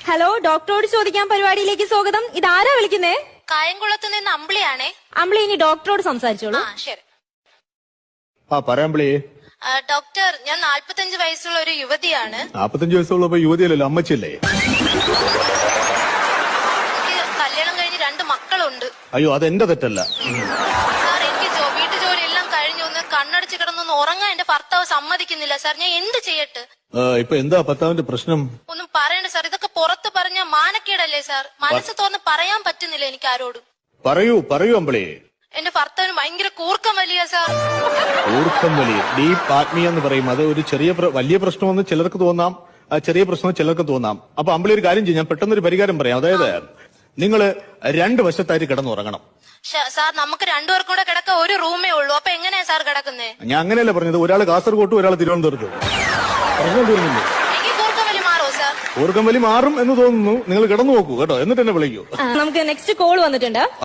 Hello, ഡോക്ടറോട് ചോദിക്കാൻ പരിപാടിയിലേക്ക് സ്വാഗതം. ഇതാരാ വിളിക്കുന്നേ? കായംകുളത്ത് നിന്ന് അമ്പിളിയാണേ. അമ്പിളി, ഇനി ഡോക്ടറോട് സംസാരിച്ചോളൂ. ശരി. പറയാമ്പിളി. ഡോക്ടർ, ഞാൻ 45 വയസ്സുള്ള ഒരു യുവതിയാണ്. 45 വയസ്സുള്ളപ്പോ യുവതിയല്ലല്ലോ, അമ്മച്ചല്ലേ? എനിക്ക് കല്യാണം കഴിഞ്ഞ് 2 മക്കളുണ്ട്. അയ്യോ, അതെന്റെ തെറ്റല്ല. സാർ, എനിക്ക് വീട്ടു ജോലി എല്ലാം കഴിഞ്ഞു. ഒന്ന് കണ്ണടച്ച് കിടന്നൊന്ന് ഉറങ്ങാൻ എന്റെ ഭർത്താവ് സമ്മതിക്കുന്നില്ല സാർ. ഞാൻ എന്ത് ചെയ്യട്ടെ? ഇപ്പൊ എന്താ ഭർത്താവിന്റെ പ്രശ്നം? ഒന്നും പറയണ്ട സാർ. ഇതൊക്കെ പുറത്ത് പറഞ്ഞ മാനക്കേടല്ലേ സാർ? മനസ്സ് തുറന്ന് പറയാൻ പറ്റുന്നില്ല എനിക്ക് ആരോടും. പറയൂ അമ്പിളി. എന്റെ ഭർത്താവിന് ഭയങ്കര കൂർക്കം വലിയ സാർ. കൂർക്കം വലിയ ഡീപ് ആത്മീയ എന്ന് പറയും. അത് ഒരു വലിയ പ്രശ്നമെന്ന് ചിലർക്ക് തോന്നാം, ചെറിയ പ്രശ്നം ചിലർക്ക് തോന്നാം. അപ്പൊ അമ്പിളി ഒരു കാര്യം ചെയ്യും, ഞാൻ പെട്ടെന്നൊരു പരിഹാരം പറയാം. അതായത് നിങ്ങള് 2 വശത്തായിട്ട് കിടന്നുറങ്ങണം. സാർ, നമുക്ക് 2 പേർക്കും കൂടെ കിടക്ക ഒരു റൂമേ ഉള്ളൂ. അപ്പൊ എങ്ങനെയാ സാർ കിടക്കുന്നേ? ഞാൻ അങ്ങനെയല്ല പറഞ്ഞത്. ഒരാൾ കാസർഗോട്ടും ഒരാൾ തിരുവനന്തപുരത്തും. പ്രശ്നം തീർന്നില്ലേ? എനിക്ക് കൂർക്കം വലി മാറോ സാർ? കൂർക്കം വലി മാറും എന്ന് തോന്നുന്നു. നിങ്ങൾ കിടന്നു നോക്കൂ കേട്ടോ, എന്നിട്ട് എന്നെ വിളിക്കൂ. നമുക്ക് നെക്സ്റ്റ് കോൾ വന്നിട്ടുണ്ട്.